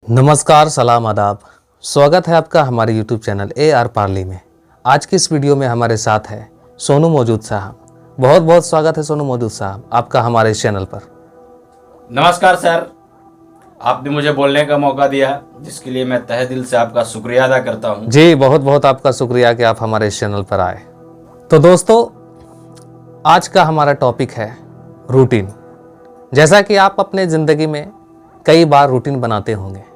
नमस्कार, सलाम, आदाब। स्वागत है आपका हमारे YouTube चैनल AR पार्ली में। आज की इस वीडियो में हमारे साथ है सोनू मौजूद साहब। बहुत बहुत स्वागत है सोनू मौजूद साहब आपका हमारे इस चैनल पर। नमस्कार सर, आपने मुझे बोलने का मौका दिया जिसके लिए मैं तहे दिल से आपका शुक्रिया अदा करता हूं। जी, बहुत बहुत आपका शुक्रिया कि आप हमारे इस चैनल पर आए। तो दोस्तों, आज का हमारा टॉपिक है रूटीन। जैसा कि आप अपने ज़िंदगी में कई बार रूटीन बनाते होंगे।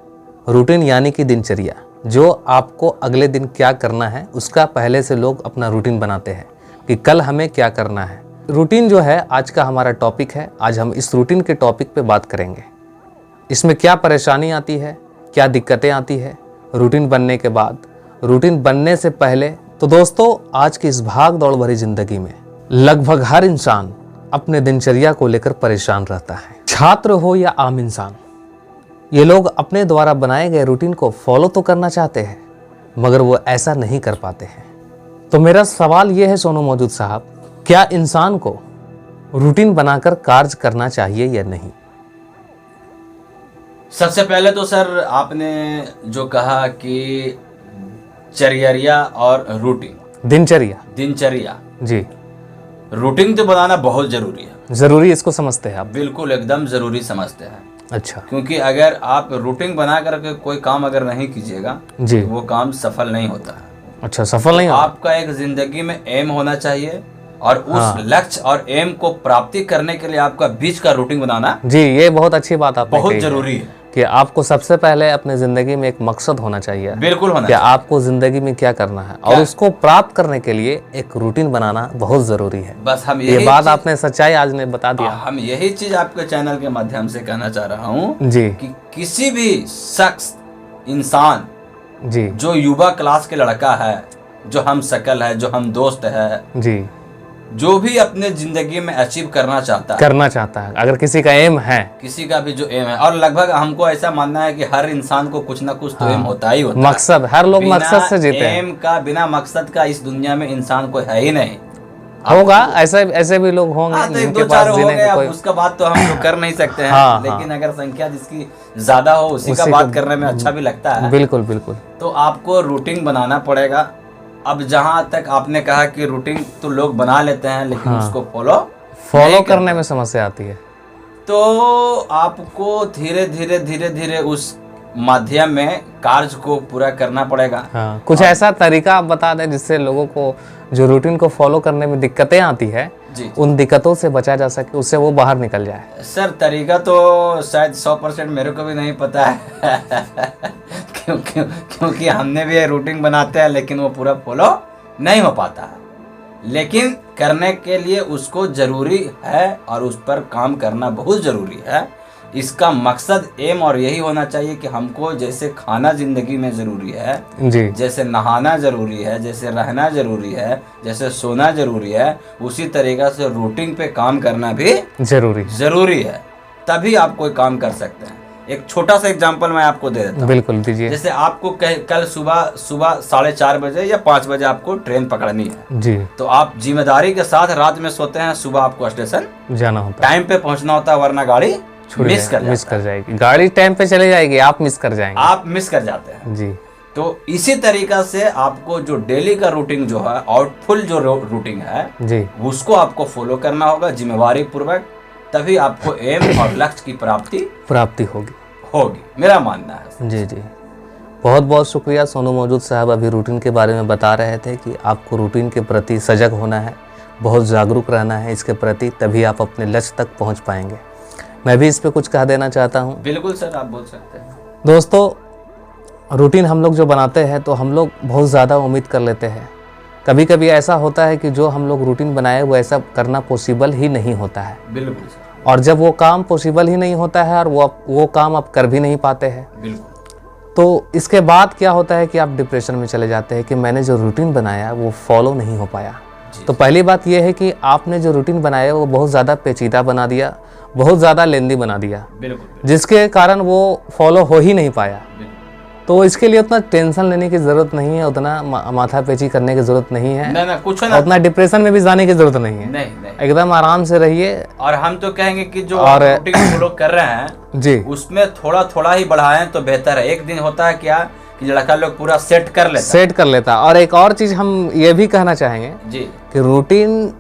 रूटीन यानी कि दिनचर्या, जो आपको अगले दिन क्या करना है उसका पहले से लोग अपना रूटीन बनाते हैं कि कल हमें क्या करना है। रूटीन जो है आज का हमारा टॉपिक है। आज हम इस रूटीन के टॉपिक पे बात करेंगे। इसमें क्या परेशानी आती है, क्या दिक्कतें आती है रूटीन बनने के बाद, रूटीन बनने से पहले। तो दोस्तों, आज की इस भाग दौड़ भरी जिंदगी में लगभग हर इंसान अपने दिनचर्या को लेकर परेशान रहता है। छात्र हो या आम इंसान, ये लोग अपने द्वारा बनाए गए रूटीन को फॉलो तो करना चाहते हैं मगर वो ऐसा नहीं कर पाते हैं। तो मेरा सवाल ये है सोनू मौजूद साहब, क्या इंसान को रूटीन बनाकर कार्य करना चाहिए या नहीं? सबसे पहले तो सर, आपने जो कहा कि चर्या और रूटीन, दिनचर्या जी, रूटीन तो बनाना बहुत जरूरी है। जरूरी इसको समझते हैं आप? बिल्कुल, एकदम जरूरी समझते हैं। अच्छा, क्योंकि अगर आप रूटीन बना करके कोई काम अगर नहीं कीजिएगा जी, तो वो काम सफल नहीं होता है। अच्छा, सफल नहीं होता। आपका एक जिंदगी में एम होना चाहिए और उस लक्ष्य और एम को प्राप्ति करने के लिए आपका बीच का रूटीन बनाना जी, ये बहुत अच्छी बात आपने बहुत कही जरूरी है कि आपको सबसे पहले अपने जिंदगी में एक मकसद होना चाहिए। बिल्कुल होना कि चाहिए। आपको जिंदगी में क्या करना है और उसको प्राप्त करने के लिए एक रूटीन बनाना बहुत जरूरी है। बस हम ये बात आपने सच्चाई आज ने बता दिया। हम यही चीज आपके चैनल के माध्यम से कहना चाह रहा हूँ जी कि किसी भी शख्स, इंसान, जी जो युवा क्लास के लड़का है, जो हम शकल है, जो हम दोस्त है, जी, जो भी अपने जिंदगी में अचीव करना चाहता है, अगर किसी का एम है, किसी का भी जो एम है, और लगभग हमको ऐसा मानना है कि हर इंसान को कुछ ना कुछ तो एम होता ही होता है। मकसद, हर लोग मकसद से जीते हैं। एम का, बिना मकसद का इस दुनिया में इंसान कोई है ही नहीं। होगा, ऐसे भी लोग होंगे हाँ, तो एक जिनके दो पास चार हो जीने गए, का अब कोई। उसका बात तो हम लोग कर नहीं सकते हैं। हाँ, लेकिन अगर संख्या जिसकी ज्यादा हो उसी का बात करने में अच्छा भी लगता है। बिल्कुल बिल्कुल। तो आपको रूटीन बनाना पड़ेगा। अब जहाँ तक आपने कहा कि रूटीन तो लोग बना लेते हैं लेकिन उसको फॉलो करने में समस्या आती है, तो आपको धीरे धीरे उस माध्यम में कार्य को पूरा करना पड़ेगा। हाँ, कुछ ऐसा तरीका आप बता दें जिससे लोगों को जो रूटीन को फॉलो करने में दिक्कतें आती है जी, उन दिक्कतों से बचा जा सके, उससे वो बाहर निकल जाए। सर तरीका तो शायद 100% मेरे को भी नहीं पता है क्योंकि हमने भी रूटीन बनाते हैं लेकिन वो पूरा फॉलो नहीं हो पाता है। लेकिन करने के लिए उसको जरूरी है और उस पर काम करना बहुत जरूरी है। इसका मकसद एम और यही होना चाहिए कि हमको जैसे खाना जिंदगी में जरूरी है जी, जैसे नहाना जरूरी है, जैसे रहना जरूरी है, जैसे सोना जरूरी है, उसी तरीका से रूटीन पे काम करना भी जरूरी है। तभी आप कोई काम कर सकते हैं। एक छोटा सा एग्जांपल मैं आपको दे देता हूँ। बिल्कुल दीजिए। जैसे आपको कल सुबह 4:30 बजे या 5 बजे आपको ट्रेन पकड़नी है जी, तो आप जिम्मेदारी के साथ रात में सोते हैं, सुबह आपको स्टेशन जाना होता है, टाइम पे पहुंचना होता है, वरना गाड़ी मिस कर जाएगी। गाड़ी टाइम पे चली जाएगी, आप मिस कर जाते हैं जी। तो इसी तरीका से आपको जो डेली का रूटीन जो है, आउटफुल जो रूटीन है जी, उसको आपको फॉलो करना होगा जिम्मेवारी पूर्वक। तभी आपको एम और लक्ष्य की प्राप्ति होगी, मेरा मानना है। जी जी, बहुत बहुत शुक्रिया सोनू मौजूद साहब। अभी रूटीन के बारे में बता रहे थे कि आपको रूटीन के प्रति सजग होना है, बहुत जागरूक रहना है इसके प्रति, तभी आप अपने लक्ष्य तक पहुंच पाएंगे। मैं भी इस पे कुछ कह देना चाहता हूं। बिल्कुल सर, आप बोल सकते हैं। दोस्तों, रूटीन हम लोग जो बनाते हैं तो हम लोग बहुत ज़्यादा उम्मीद कर लेते हैं। कभी कभी ऐसा होता है कि जो हम लोग रूटीन बनाए वो ऐसा करना पॉसिबल ही नहीं होता है। बिल्कुल सर। और जब वो काम पॉसिबल ही नहीं होता है और वो काम आप कर भी नहीं पाते हैं, बिल्कुल, तो इसके बाद क्या होता है कि आप डिप्रेशन में चले जाते हैं कि मैंने जो रूटीन बनाया वो फॉलो नहीं हो पाया। तो पहली बात यह है कि आपने जो रूटीन बनाया वो बहुत ज़्यादा पेचीदा बना दिया, बहुत ज़्यादा लेंदी बना दिया, बिल्कुल, जिसके कारण वो फॉलो हो ही नहीं पाया। तो इसके लिए उतना टेंशन लेने की जरूरत नहीं है, उतना माथा पेची करने की जरूरत नहीं है, ना कुछ ना, उतना डिप्रेशन में भी जाने की जरूरत नहीं है। नहीं एकदम आराम से रहिए। और हम तो कहेंगे कि जो रूटीन फॉलो कर रहे हैं जी, उसमें थोड़ा थोड़ा ही बढ़ाएं तो बेहतर है। एक दिन होता है क्या कि लड़का लोग पूरा सेट कर लेता। और एक और चीज हम ये भी कहना चाहेंगे जी कि रूटीन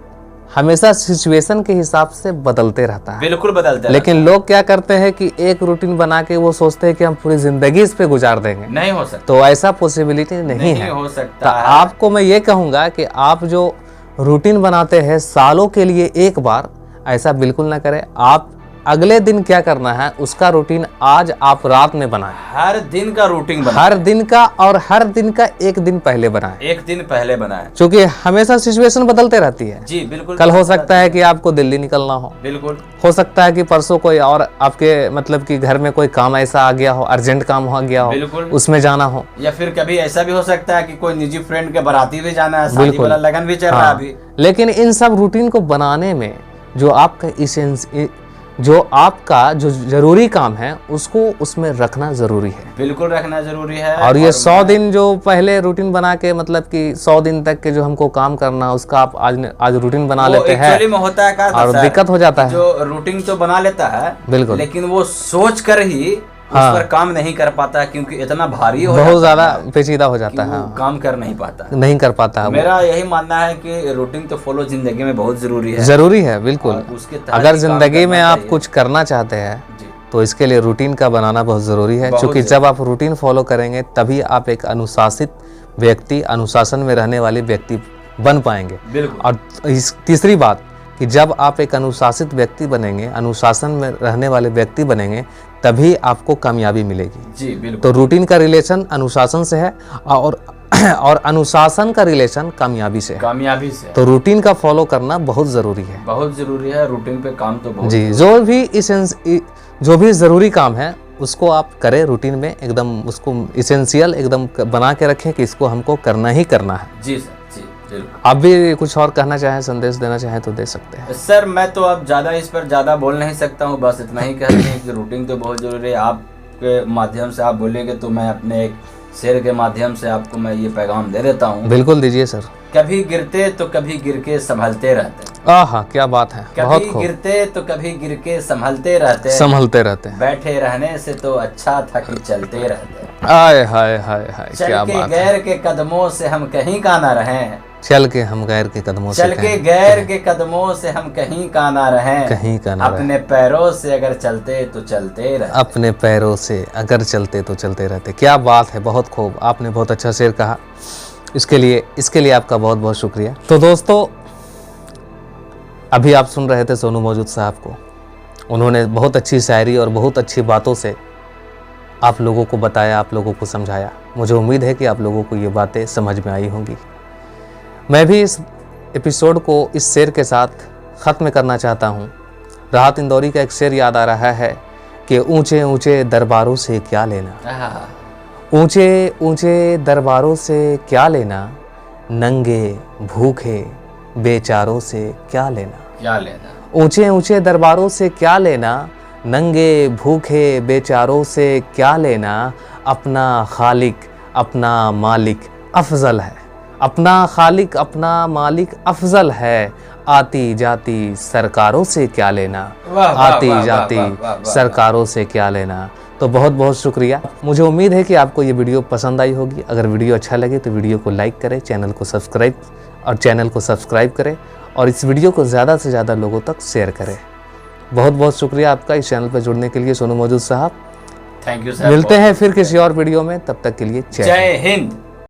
हमेशा सिचुएशन के हिसाब से बदलते रहता है। बिल्कुल बदलते हैं। लेकिन लोग क्या करते हैं कि एक रूटीन बना के वो सोचते हैं कि हम पूरी जिंदगी इस पे गुजार देंगे। नहीं हो सकता, तो ऐसा पॉसिबिलिटी नहीं है। हो सकता तो है। आपको मैं ये कहूंगा कि आप जो रूटीन बनाते हैं सालों के लिए एक बार, ऐसा बिल्कुल ना करें। आप अगले दिन क्या करना है उसका रूटीन आज आप रात में बनाएं। हर दिन का रूटीन बनाएं। हर दिन का, और हर दिन का एक दिन पहले बनाएं। एक दिन पहले बनाएं, क्योंकि हमेशा सिचुएशन बदलते रहती है। जी बिल्कुल। कल हो सकता है कि आपको दिल्ली निकलना हो, बिल्कुल हो सकता है कि परसों कोई और आपके मतलब कि घर में कोई काम ऐसा आ गया हो, अर्जेंट काम हो गया हो, बिल्कुल उसमें जाना हो। या फिर कभी ऐसा भी हो सकता है कि कोई निजी फ्रेंड के बाराती भी जाना है, शादी वाला लगन भी चल रहा है अभी। लेकिन इन सब रूटीन को बनाने में जो आपका जो जरूरी काम है उसको उसमें रखना जरूरी है। बिल्कुल रखना जरूरी है। और ये 100 दिन जो पहले रूटीन बना के मतलब कि 100 दिन तक के जो हमको काम करना है उसका आप आज रूटीन बना लेते हैं। एक्चुअली में होता है और दिक्कत हो जाता है। जो रूटीन तो बना लेता है बिल्कुल, लेकिन वो सोच कर ही उस पर काम नहीं कर पाता क्योंकि इतना भारी हो बहुत ज्यादा पेचीदा हो जाता है, काम कर नहीं पाता, नहीं कर पाता है। मेरा यही मानना है कि रूटीन तो फॉलो जिंदगी में बहुत जरूरी है। जरूरी है बिल्कुल। उसके अगर जिंदगी में आप कुछ करना चाहते हैं तो इसके लिए रूटीन का बनाना बहुत जरूरी है। क्योंकि जब आप रूटीन फॉलो करेंगे तभी आप एक अनुशासित व्यक्ति, अनुशासन में रहने वाले व्यक्ति बन पाएंगे। और तीसरी बात कि जब आप एक अनुशासित व्यक्ति बनेंगे, अनुशासन में रहने वाले व्यक्ति बनेंगे, तभी आपको कामयाबी मिलेगी। जी बिल्कुल। तो रूटीन का रिलेशन अनुशासन से है और अनुशासन का रिलेशन कामयाबी से है। तो रूटीन का फॉलो करना बहुत जरूरी है, बहुत जरूरी है। रूटीन पे काम तो बहुत जी। जो भी जरूरी काम है उसको आप करें रूटीन में, एकदम उसको इसेंशियल एकदम बना के रखें कि इसको हमको करना ही करना है। जी सर, जी बिल्कुल। आप भी कुछ और कहना चाहें, संदेश देना चाहें तो दे सकते हैं। सर मैं तो अब ज़्यादा इस पर ज़्यादा बोल नहीं सकता हूँ, बस इतना ही कहते हैं कि रूटीन तो बहुत ज़रूरी है। आपके माध्यम से आप बोलेंगे तो मैं अपने एक शेर के माध्यम से आपको मैं ये पैगाम दे देता हूँ। बिल्कुल दीजिए सर। कभी गिरते तो कभी गिर के संभलते रहते। आहा, क्या बात है, बहुत कभी खूब। गिरते तो कभी गिर के संभलते रहते। बैठे रहने से तो अच्छा था कि चलते रहते। आय हाय हाय हाय, क्या बात है। गैर के कदमों से हम कहीं का ना रहें। चल के हम गैर के कदमों से गैर के कदमों से हम कहीं का ना रहें। कहीं का ना अपने पैरों से अगर चलते तो चलते रहते। अपने पैरों से अगर चलते तो चलते रहते। क्या बात है, बहुत खूब। आपने बहुत अच्छा शेर कहा, इसके लिए आपका बहुत बहुत शुक्रिया। तो दोस्तों, अभी आप सुन रहे थे सोनू मौजूद साहब को। उन्होंने बहुत अच्छी शायरी और बहुत अच्छी बातों से आप लोगों को बताया, आप लोगों को समझाया। मुझे उम्मीद है कि आप लोगों को ये बातें समझ में आई होंगी। मैं भी इस एपिसोड को इस शेर के साथ ख़त्म करना चाहता हूँ। राहत इंदौरी का एक शेर याद आ रहा है कि ऊंचे ऊंचे दरबारों से क्या लेना, ऊंचे ऊंचे दरबारों से क्या लेना, नंगे भूखे बेचारों से क्या लेना। ऊंचे ऊंचे दरबारों से क्या लेना, नंगे भूखे बेचारों से क्या लेना। अपना खालिक अपना मालिक अफजल है, अपना खालिक अपना मालिक अफजल है। आती जाती सरकारों से क्या लेना, आती जाती सरकारों से क्या लेना। तो बहुत बहुत शुक्रिया। मुझे उम्मीद है कि आपको ये वीडियो पसंद आई होगी। अगर वीडियो अच्छा लगे तो वीडियो को लाइक करें, चैनल को सब्सक्राइब करें और इस वीडियो को ज़्यादा से ज़्यादा लोगों तक शेयर करें। बहुत बहुत शुक्रिया आपका इस चैनल पर जुड़ने के लिए सोनू मौजूद साहब। Thank you sir. मिलते हैं फिर किसी और वीडियो में, तब तक के लिए जय हिंद।